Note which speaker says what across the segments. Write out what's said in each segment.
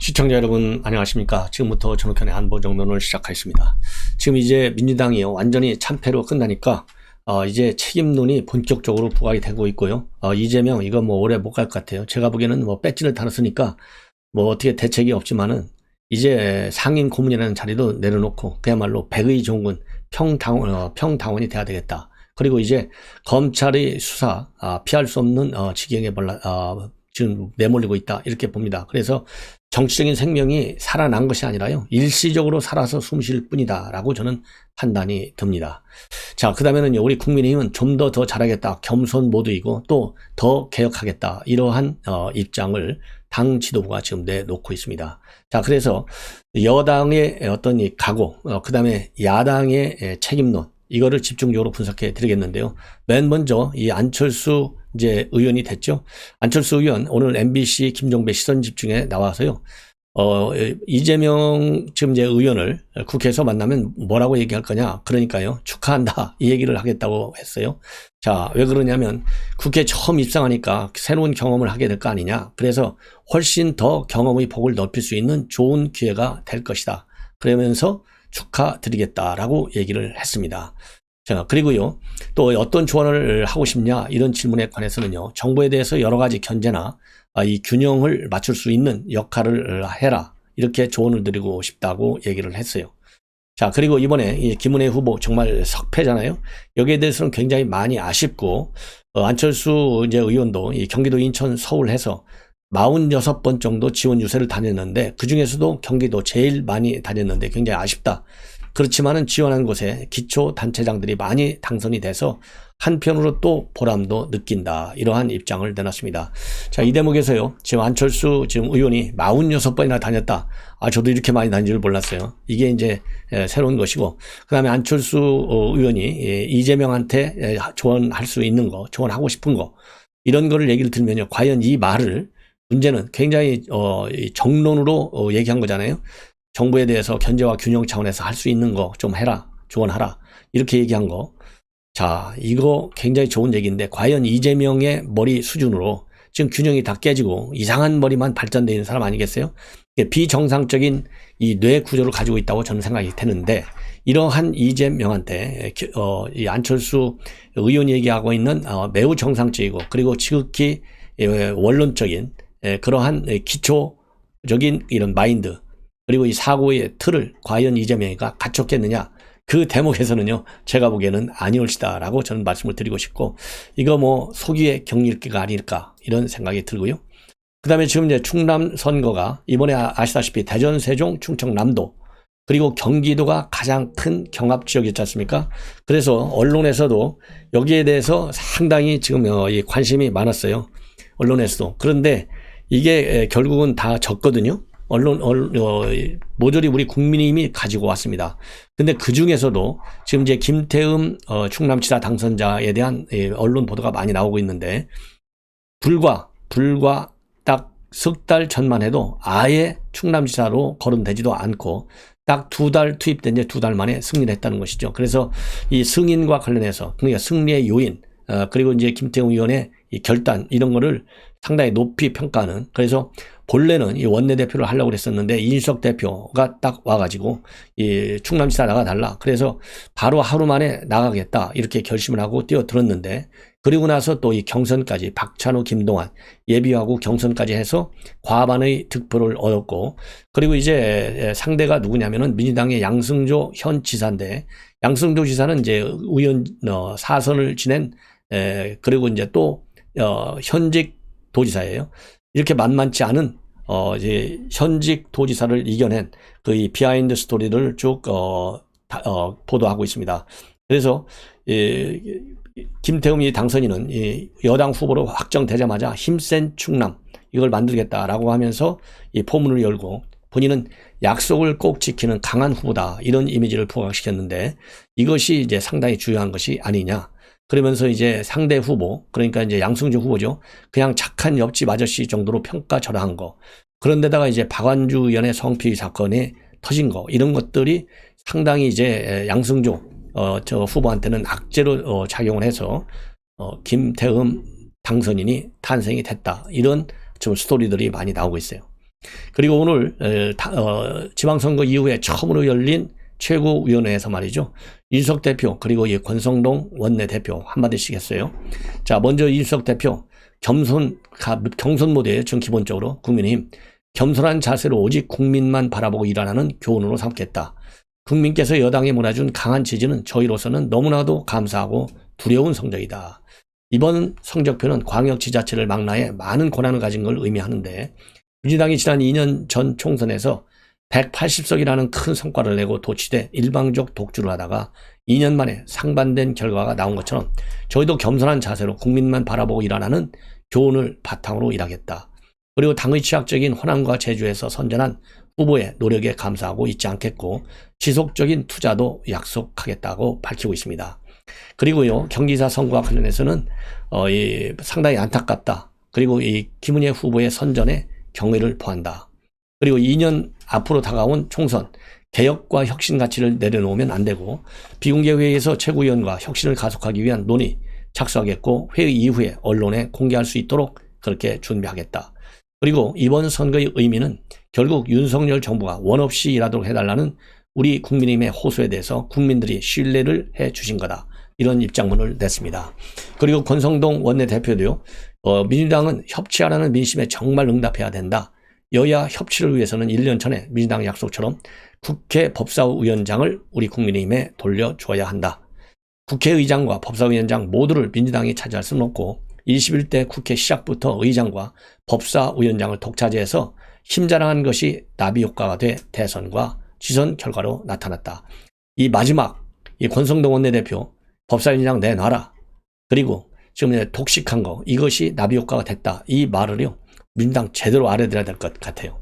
Speaker 1: 시청자 여러분 안녕하십니까. 지금부터 전욱현의 안보정론을 시작하겠습니다. 지금 이제 민주당이 완전히 참패로 끝나니까 이제 책임론이 본격적으로 부각이 되고 있고요. 이재명 이거 뭐 오래 못 갈 것 같아요. 제가 보기에는 뭐 배지를 달았으니까 뭐 어떻게 대책이 없지만은 이제 상임 고문이라는 자리도 내려놓고 그야말로 백의 종군 평당원이 돼야 되겠다. 그리고 이제 검찰의 수사 피할 수 없는 지경에 지금 내몰리고 있다 이렇게 봅니다. 그래서 정치적인 생명이 살아난 것이 아니라요, 일시적으로 살아서 숨 쉴 뿐이다 라고 저는 판단이 듭니다. 자, 그 다음에는 우리 국민의힘은 좀 더 잘하겠다, 겸손 모드이고 또 더 개혁하겠다, 이러한 입장을 당 지도부가 지금 내놓고 있습니다. 자, 그래서 여당의 어떤 이 각오, 그 다음에 야당의 책임론, 이거를 집중적으로 분석해 드리겠는데요. 맨 먼저 이 안철수 이제 의원이 됐죠. 안철수 의원 오늘 MBC 김종배 시선집중에 나와서요. 이재명 지금 이제 의원을 국회에서 만나면 뭐라고 얘기할 거냐. 그러니까요, 축하한다 이 얘기를 하겠다고 했어요. 자, 왜 그러냐면 국회 처음 입성하니까 새로운 경험을 하게 될 거 아니냐. 그래서 훨씬 더 경험의 폭을 넓힐 수 있는 좋은 기회가 될 것이다. 그러면서 축하드리겠다라고 얘기를 했습니다. 자, 그리고요, 또 어떤 조언을 하고 싶냐 이런 질문에 관해서는요, 정부에 대해서 여러 가지 견제나 이 균형을 맞출 수 있는 역할을 해라, 이렇게 조언을 드리고 싶다고 얘기를 했어요. 자, 그리고 이번에 이 김은혜 후보 정말 석패잖아요. 여기에 대해서는 굉장히 많이 아쉽고, 안철수 이제 의원도 이 경기도, 인천, 서울 해서 46번 정도 지원 유세를 다녔는데 그 중에서도 경기도 제일 많이 다녔는데 굉장히 아쉽다. 그렇지만은 지원한 곳에 기초 단체장들이 많이 당선이 돼서 한편으로 또 보람도 느낀다, 이러한 입장을 내놨습니다. 자, 이 대목에서요, 지금 안철수 지금 의원이 46번이나 다녔다. 저도 이렇게 많이 다닌 줄 몰랐어요. 이게 이제 새로운 것이고, 그 다음에 안철수 의원이 이재명한테 조언할 수 있는 거, 조언하고 싶은 거, 이런 거를 얘기를 들면요, 과연 이 말을, 문제는 굉장히 정론으로 얘기한 거잖아요. 정부에 대해서 견제와 균형 차원에서 할 수 있는 거 좀 해라, 조언하라, 이렇게 얘기한 거. 자, 이거 굉장히 좋은 얘기인데 과연 이재명의 머리 수준으로 지금 균형이 다 깨지고 이상한 머리만 발전되어 있는 사람 아니겠어요? 비정상적인 이 뇌 구조를 가지고 있다고 저는 생각이 되는데, 이러한 이재명한테 이 안철수 의원이 얘기하고 있는 매우 정상적이고 그리고 지극히 원론적인 그러한 기초적인 이런 마인드, 그리고 이 사고의 틀을 과연 이재명이가 갖췄겠느냐, 그 대목에서는요, 제가 보기에는 아니올시다라고 저는 말씀을 드리고 싶고, 이거 뭐 소기의 격리기가 아닐까 이런 생각이 들고요. 그 다음에 지금 이제 충남 선거가 이번에 아시다시피 대전, 세종, 충청, 남도, 그리고 경기도가 가장 큰 경합 지역이었지 않습니까? 그래서 언론에서도 여기에 대해서 상당히 지금 관심이 많았어요. 언론에서도. 그런데 이게 결국은 다 졌거든요. 모조리 우리 국민의힘이 가지고 왔습니다. 근데 그 중에서도 지금 이제 김태흠 충남지사 당선자에 대한 언론 보도가 많이 나오고 있는데, 불과 딱 석 달 전만 해도 아예 충남지사로 거론되지도 않고 딱 2달 투입된 지 2달 만에 승리를 했다는 것이죠. 그래서 이 승인과 관련해서, 그러니까 승리의 요인, 그리고 이제 김태흠 의원의 이 결단, 이런 거를 상당히 높이 평가하는, 그래서 본래는 이 원내대표를 하려고 그랬었는데 이준석 대표가 딱 와가지고 이 충남지사 나가달라, 그래서 바로 하루 만에 나가겠다 이렇게 결심을 하고 뛰어들었는데, 그리고 나서 또 이 경선까지 박찬호, 김동완 예비하고 경선까지 해서 과반의 득표를 얻었고, 그리고 이제 상대가 누구냐면은 민주당의 양승조 현 지사인데, 양승조 지사는 이제 의원 4선을 지낸 그리고 이제 또 현직 도지사예요. 이렇게 만만치 않은 이제 현직 도지사를 이겨낸 그 이 비하인드 스토리를 쭉 보도하고 있습니다. 그래서 김태흠 당선인은 여당 후보로 확정되자마자 힘센 충남 이걸 만들겠다라고 하면서 이 포문을 열고, 본인은 약속을 꼭 지키는 강한 후보다, 이런 이미지를 부각시켰는데, 이것이 이제 상당히 중요한 것이 아니냐. 그러면서 이제 상대 후보, 그러니까 이제 양승조 후보죠, 그냥 착한 옆집 아저씨 정도로 평가절하한 거, 그런데다가 이제 박완주 의원의 성피의 사건이 터진 거, 이런 것들이 상당히 이제 양승조 저 후보한테는 악재로 작용을 해서 김태흠 당선인이 탄생이 됐다, 이런 좀 스토리들이 많이 나오고 있어요. 그리고 오늘 지방선거 이후에 처음으로 열린 최고위원회에서 말이죠. 이준석 대표 그리고 이 권성동 원내대표 한마디씩 했어요. 자, 먼저 이준석 대표 경선 모드에 전 기본적으로 국민의힘 겸손한 자세로 오직 국민만 바라보고 일하는 교훈으로 삼겠다. 국민께서 여당에 몰아준 강한 지지는 저희로서는 너무나도 감사하고 두려운 성적이다. 이번 성적표는 광역지자체를 망라해 많은 권한을 가진 걸 의미하는데 민주당이 지난 2년 전 총선에서 180석이라는 큰 성과를 내고 도취돼 일방적 독주를 하다가 2년 만에 상반된 결과가 나온 것처럼 저희도 겸손한 자세로 국민만 바라보고 일하는 교훈을 바탕으로 일하겠다. 그리고 당의 취약적인 호남과 제주에서 선전한 후보의 노력에 감사하고 있지 않겠고 지속적인 투자도 약속하겠다고 밝히고 있습니다. 그리고요, 경기사 선거와 관련해서는 상당히 안타깝다. 그리고 이 김은혜 후보의 선전에 경의를 표한다. 그리고 2년 앞으로 다가온 총선, 개혁과 혁신 가치를 내려놓으면 안 되고 비공개 회의에서 최고위원과 혁신을 가속하기 위한 논의 착수하겠고 회의 이후에 언론에 공개할 수 있도록 그렇게 준비하겠다. 그리고 이번 선거의 의미는 결국 윤석열 정부가 원 없이 일하도록 해달라는 우리 국민의힘의 호소에 대해서 국민들이 신뢰를 해 주신 거다. 이런 입장문을 냈습니다. 그리고 권성동 원내대표도요. 민주당은 협치하라는 민심에 정말 응답해야 된다. 여야 협치를 위해서는 1년 전에 민주당 약속처럼 국회 법사위원장을 우리 국민의힘에 돌려줘야 한다. 국회의장과 법사위원장 모두를 민주당이 차지할 수는 없고 21대 국회 시작부터 의장과 법사위원장을 독차지해서 힘자랑한 것이 나비 효과가 돼 대선과 지선 결과로 나타났다. 이 마지막 이 권성동 원내대표 법사위원장 내놔라. 그리고 지금 독식한 거 이것이 나비 효과가 됐다. 이 말을요. 민주당 제대로 알아들어야 될 것 같아요.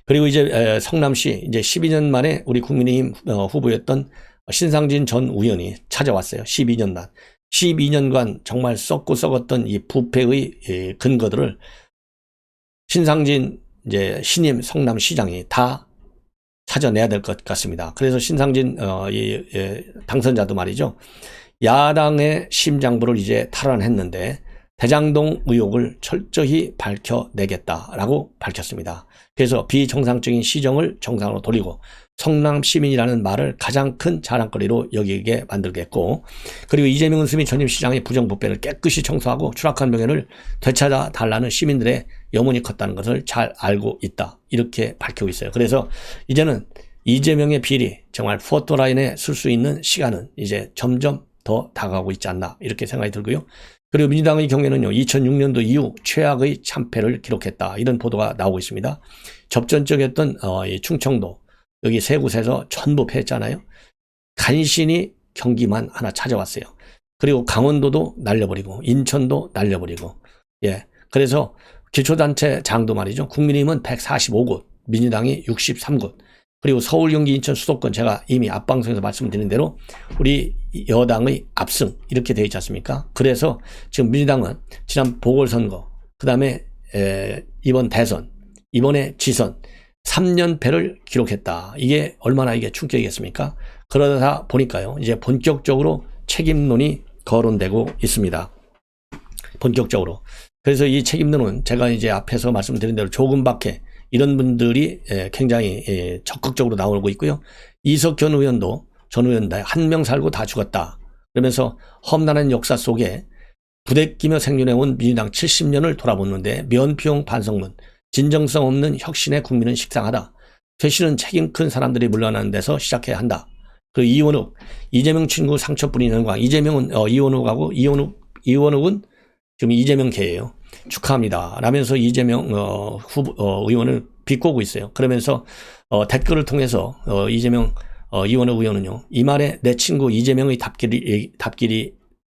Speaker 1: 그리고 이제 성남시 이제 12년 만에 우리 국민의힘 후보였던 신상진 전 의원이 찾아왔어요. 12년간 정말 썩고 썩었던 이 부패의 근거들을 신상진 이제 신임 성남시장이 다 찾아내야 될 것 같습니다. 그래서 신상진 당선자도 말이죠. 야당의 심장부를 이제 탈환했는데 대장동 의혹을 철저히 밝혀내겠다라고 밝혔습니다. 그래서 비정상적인 시정을 정상으로 돌리고 성남 시민이라는 말을 가장 큰 자랑거리로 여기게 만들겠고 그리고 이재명 은수미 전임시장의 부정부패를 깨끗이 청소하고 추락한 명예를 되찾아 달라는 시민들의 염원이 컸다는 것을 잘 알고 있다. 이렇게 밝히고 있어요. 그래서 이제는 이재명의 비리 정말 포토라인에 쓸 수 있는 시간은 이제 점점 더 다가오고 있지 않나 이렇게 생각이 들고요. 그리고 민주당의 경우에는요. 2006년도 이후 최악의 참패를 기록했다. 이런 보도가 나오고 있습니다. 접전적이었던 충청도 여기 세 곳에서 전부 패했잖아요. 간신히 경기만 하나 찾아왔어요. 그리고 강원도도 날려버리고 인천도 날려버리고 그래서 기초단체장도 말이죠. 국민의힘은 145곳, 민주당이 63곳. 그리고 서울, 경기, 인천 수도권 제가 이미 앞방송에서 말씀드린 대로 우리 여당의 압승 이렇게 되어 있지 않습니까? 그래서 지금 민주당은 지난 보궐선거 그 다음에 이번 대선 이번에 지선 3연패를 기록했다. 이게 얼마나 이게 충격이겠습니까? 그러다 보니까요. 이제 본격적으로 책임론이 거론되고 있습니다. 본격적으로. 그래서 이 책임론은 제가 이제 앞에서 말씀드린 대로 조금밖에 이런 분들이 굉장히 적극적으로 나오고 있고요. 이석현 의원도 전 의원 한 명 살고 다 죽었다. 그러면서 험난한 역사 속에 부대끼며 생존해온 민주당 70년을 돌아보는데 면피용 반성문, 진정성 없는 혁신의 국민은 식상하다. 퇴신은 책임 큰 사람들이 물러나는 데서 시작해야 한다. 그리고 이원욱, 이재명 친구 상처 뿌리는 영광. 이재명은 이원욱하고 이원욱은 지금 이재명계예요. 축하합니다. 라면서 이재명 의원을 비꼬고 있어요. 그러면서 댓글을 통해서 이재명 이원욱 의원은요. 이 말에 내 친구 이재명의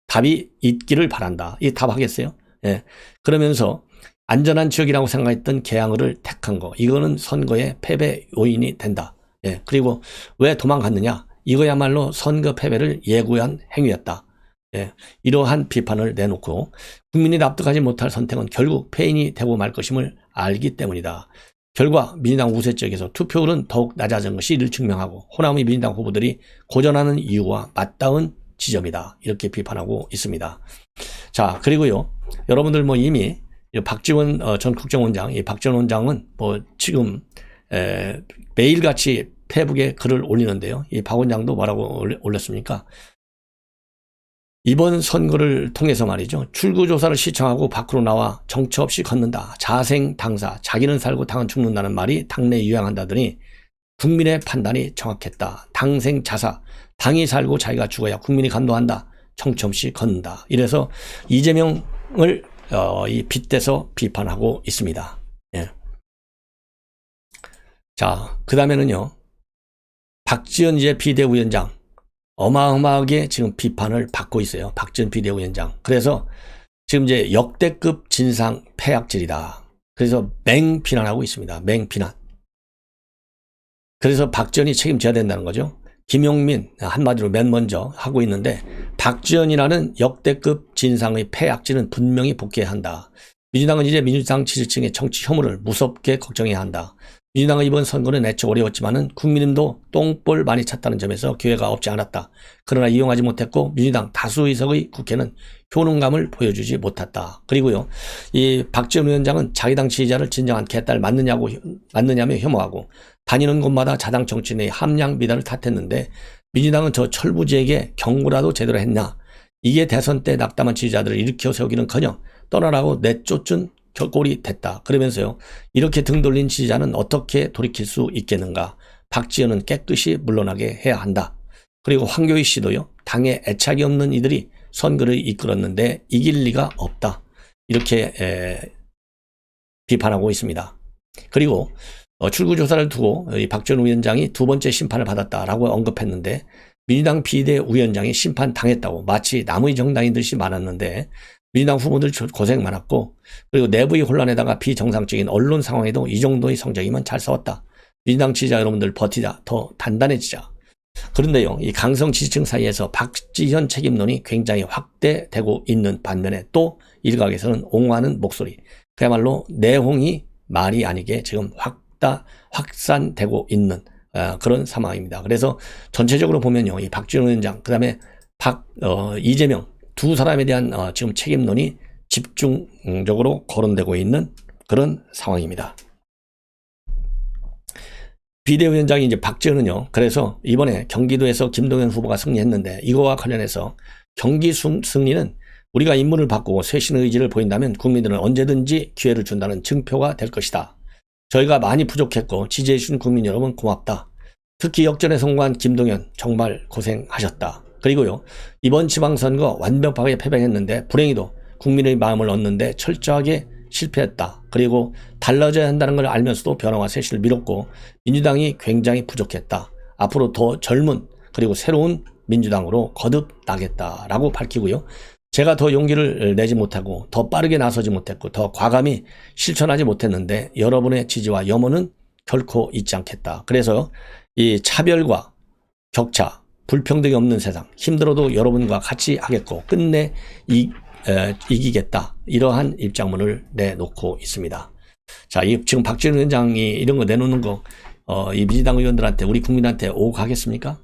Speaker 1: 답이 있기를 바란다. 이 답하겠어요? 예. 그러면서 안전한 지역이라고 생각했던 계양을을 택한 거. 이거는 선거의 패배 요인이 된다. 예. 그리고 왜 도망갔느냐? 이거야말로 선거 패배를 예고한 행위였다. 예, 이러한 비판을 내놓고 국민이 납득하지 못할 선택은 결국 패인이 되고 말 것임을 알기 때문이다. 결과 민주당 우세 지역에서 투표율은 더욱 낮아진 것이 이를 증명하고 호남의 민주당 후보들이 고전하는 이유와 맞닿은 지점이다. 이렇게 비판하고 있습니다. 자, 그리고요. 여러분들 이미 박지원 전 국정원장, 이 박지원 원장은 뭐 지금 매일같이 페이북에 글을 올리는데요. 이 박 원장도 뭐라고 올렸습니까? 이번 선거를 통해서 말이죠. 출구조사를 시청하고 밖으로 나와 정처 없이 걷는다. 자생 당사, 자기는 살고 당은 죽는다는 말이 당내에 유행한다더니 국민의 판단이 정확했다. 당생 자사, 당이 살고 자기가 죽어야 국민이 감동한다. 정처 없이 걷는다. 이래서 이재명을 이 빗대서 비판하고 있습니다. 예. 자, 그 다음에는요. 박지원 이제 비대위원장. 어마어마하게 지금 비판을 받고 있어요. 박지원 비대위원장. 그래서 지금 이제 역대급 진상 패약질이다. 그래서 맹비난하고 있습니다. 맹비난. 그래서 박지원이 책임져야 된다는 거죠. 김용민 한마디로 맨 먼저 하고 있는데 박지원이라는 역대급 진상의 패약질은 분명히 복귀해야 한다. 민주당은 이제 민주당 지지층의 정치 혐오를 무섭게 걱정해야 한다. 민주당은 이번 선거는 애초 어려웠지만은 국민님도 똥볼 많이 찼다는 점에서 기회가 없지 않았다. 그러나 이용하지 못했고 민주당 다수 의석의 국회는 효능감을 보여주지 못했다. 그리고요, 이 박지원 위원장은 자기 당 지지자를 진정한 개딸 맞느냐며 혐오하고 다니는 곳마다 자당 정치인의 함량 미달을 탓했는데 민주당은 저 철부지에게 경고라도 제대로 했나? 이게 대선 때 낙담한 지지자들을 일으켜 세우기는커녕 떠나라고 내쫓은 꼴이 됐다. 그러면서요, 이렇게 등 돌린 지지자는 어떻게 돌이킬 수 있겠는가? 박지원은 깨끗이 물러나게 해야 한다. 그리고 황교익 씨도요, 당에 애착이 없는 이들이 선거를 이끌었는데 이길 리가 없다. 이렇게 비판하고 있습니다. 그리고 출구조사를 두고 이 박지원 위원장이 두 번째 심판을 받았다라고 언급했는데 민주당 비대위원장이 심판당했다고 마치 남의 정당인 듯이 말았는데 민주당 후보들 고생 많았고 그리고 내부의 혼란에다가 비정상적인 언론 상황에도 이 정도의 성적이면 잘 싸웠다. 민주당 지지자 여러분들 버티자. 더 단단해지자. 그런데요, 이 강성 지지층 사이에서 박지현 책임론이 굉장히 확대되고 있는 반면에 또 일각에서는 옹호하는 목소리. 그야말로 내홍이 말이 아니게 지금 확산되고 있는 그런 상황입니다. 그래서 전체적으로 보면요, 이 박지원 위원장, 그 다음에 이재명 두 사람에 대한 지금 책임론이 집중적으로 거론되고 있는 그런 상황입니다. 비대위원장이 이제 박지원은요, 그래서 이번에 경기도에서 김동연 후보가 승리했는데 이거와 관련해서 경기 승리는 우리가 인물을 바꾸고 쇄신의 의지를 보인다면 국민들은 언제든지 기회를 준다는 증표가 될 것이다. 저희가 많이 부족했고 지지해주신 국민 여러분 고맙다. 특히 역전에 성공한 김동연 정말 고생하셨다. 그리고요, 이번 지방선거 완벽하게 패배했는데 불행히도 국민의 마음을 얻는데 철저하게 실패했다. 그리고 달라져야 한다는 걸 알면서도 변화와 쇄신을 미뤘고 민주당이 굉장히 부족했다. 앞으로 더 젊은 그리고 새로운 민주당으로 거듭나겠다라고 밝히고요. 제가 더 용기를 내지 못하고 더 빠르게 나서지 못했고 더 과감히 실천하지 못했는데 여러분의 지지와 염원은 결코 잊지 않겠다. 그래서 이 차별과 격차, 불평등이 없는 세상, 힘들어도 여러분과 같이 하겠고 끝내 이기겠다. 이러한 입장문을 내놓고 있습니다. 자, 지금 박지원 위원장이 이런 거 내놓는 거, 이 민주당 의원들한테, 우리 국민한테 오고 가겠습니까?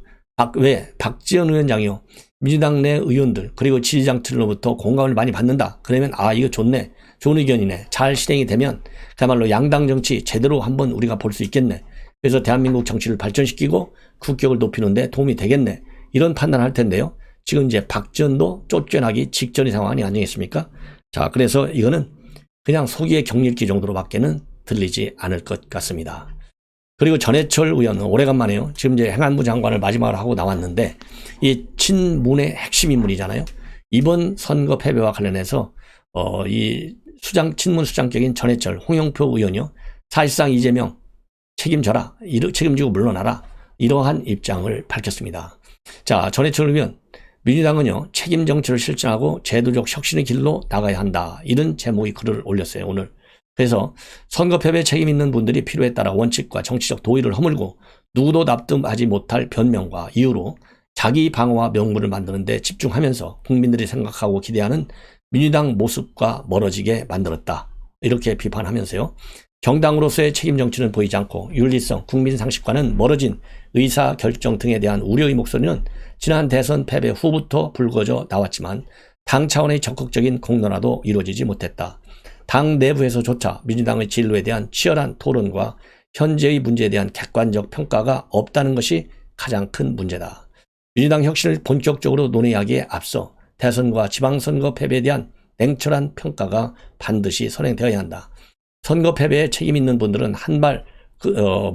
Speaker 1: 왜? 박지원 위원장이요, 민주당 내 의원들, 그리고 지지자들로부터 공감을 많이 받는다. 그러면, 이거 좋네. 좋은 의견이네. 잘 실행이 되면, 그야말로 양당 정치 제대로 한번 우리가 볼 수 있겠네. 그래서 대한민국 정치를 발전시키고 국격을 높이는데 도움이 되겠네. 이런 판단을 할 텐데요. 지금 이제 박지원도 쫓겨나기 직전의 상황이 아니겠습니까? 자, 그래서 이거는 그냥 소기의 격리기 정도로밖에는 들리지 않을 것 같습니다. 그리고 전해철 의원은 오래간만에요. 지금 이제 행안부 장관을 마지막으로 하고 나왔는데 이 친문의 핵심 인물이잖아요. 이번 선거 패배와 관련해서 이 친문 수장격인 전해철, 홍영표 의원이요, 사실상 이재명 책임져라, 책임지고 물러나라, 이러한 입장을 밝혔습니다. 자, 전해철 의원, 민주당은요, 책임 정치를 실천하고 제도적 혁신의 길로 나가야 한다. 이런 제목의 글을 올렸어요, 오늘. 그래서 선거 패배 책임 있는 분들이 필요에 따라 원칙과 정치적 도의를 허물고 누구도 납득하지 못할 변명과 이유로 자기 방어와 명분을 만드는 데 집중하면서 국민들이 생각하고 기대하는 민주당 모습과 멀어지게 만들었다. 이렇게 비판하면서요, 정당으로서의 책임 정치는 보이지 않고 윤리성, 국민 상식과는 멀어진 의사결정 등에 대한 우려의 목소리는 지난 대선 패배 후부터 불거져 나왔지만 당 차원의 적극적인 공론화도 이루어지지 못했다. 당 내부에서조차 민주당의 진로에 대한 치열한 토론과 현재의 문제에 대한 객관적 평가가 없다는 것이 가장 큰 문제다. 민주당 혁신을 본격적으로 논의하기에 앞서 대선과 지방선거 패배에 대한 냉철한 평가가 반드시 선행되어야 한다. 선거 패배에 책임 있는 분들은 한발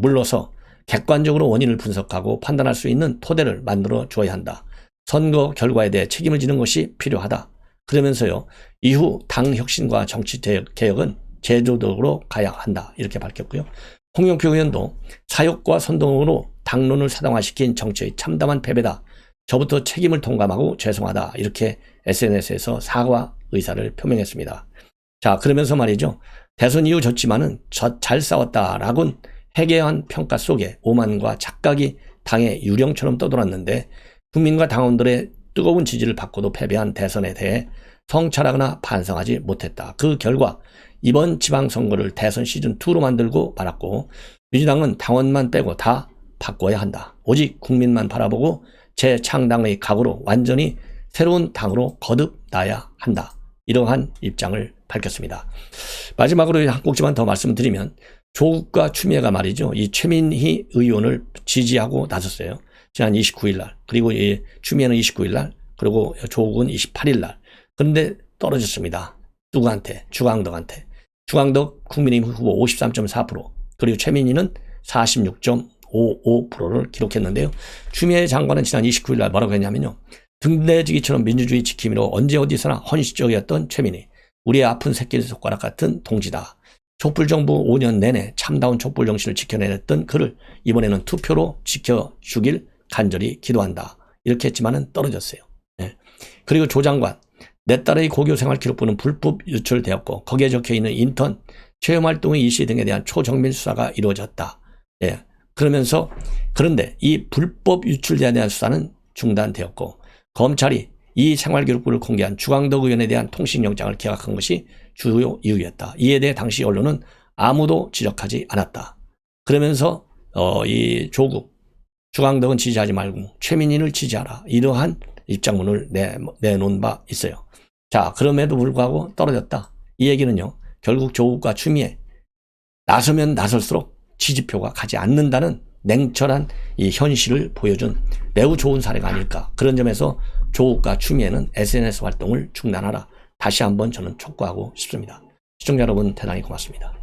Speaker 1: 물러서 객관적으로 원인을 분석하고 판단할 수 있는 토대를 만들어 줘야 한다. 선거 결과에 대해 책임을 지는 것이 필요하다. 그러면서요, 이후 당 혁신과 정치 개혁은 제도적으로 가야 한다. 이렇게 밝혔고요. 홍영표 의원도 사욕과 선동으로 당론을 사당화시킨 정치의 참담한 패배다. 저부터 책임을 통감하고 죄송하다. 이렇게 SNS에서 사과 의사를 표명했습니다. 자, 그러면서 말이죠. 대선 이후 졌지만은 잘 싸웠다라고는 해괴한 평가 속에 오만과 착각이 당의 유령처럼 떠돌았는데 국민과 당원들의 뜨거운 지지를 받고도 패배한 대선에 대해 성찰하거나 반성하지 못했다. 그 결과 이번 지방선거를 대선 시즌2로 만들고 말았고 민주당은 당원만 빼고 다 바꿔야 한다. 오직 국민만 바라보고 재창당의 각오로 완전히 새로운 당으로 거듭나야 한다. 이러한 입장을 밝혔습니다. 마지막으로 한 꼭지만 더 말씀드리면 조국과 추미애가 말이죠. 이 최민희 의원을 지지하고 나섰어요. 지난 29일 날. 그리고 이 추미애는 29일 날. 그리고 조국은 28일 날. 그런데 떨어졌습니다. 누구한테? 주광덕한테. 주광덕 국민의힘 후보 53.4%. 그리고 최민희는 46.55%를 기록했는데요. 추미애 장관은 지난 29일 날 뭐라고 했냐면요. 등대지기처럼 민주주의 지킴이로 언제 어디서나 헌신적이었던 최민희. 우리의 아픈 새끼손가락 같은 동지다. 촛불정부 5년 내내 참다운 촛불 정신을 지켜내냈던 그를 이번에는 투표로 지켜주길 간절히 기도한다. 이렇게 했지만은 떨어졌어요. 네. 그리고 조 장관, 내 딸의 고교생활 기록부는 불법 유출되었고 거기에 적혀있는 인턴, 체험활동의 일시 등에 대한 초정밀 수사가 이루어졌다. 예. 그러면서 그런데 이 불법 유출에 대한 수사는 중단되었고 검찰이 이 생활기록부를 공개한 주광덕 의원에 대한 통신영장을 기각한 것이 주요 이유였다. 이에 대해 당시 언론은 아무도 지적하지 않았다. 그러면서 이 조국, 주광덕은 지지하지 말고 최민희를 지지하라. 이러한 입장문을 내놓은 바 있어요. 자, 그럼에도 불구하고 떨어졌다. 이 얘기는요. 결국 조국과 추미애 나서면 나설수록 지지표가 가지 않는다는 냉철한 이 현실을 보여준 매우 좋은 사례가 아닐까. 그런 점에서 조국과 추미애는 SNS 활동을 중단하라. 다시 한번 저는 촉구하고 싶습니다. 시청자 여러분 대단히 고맙습니다.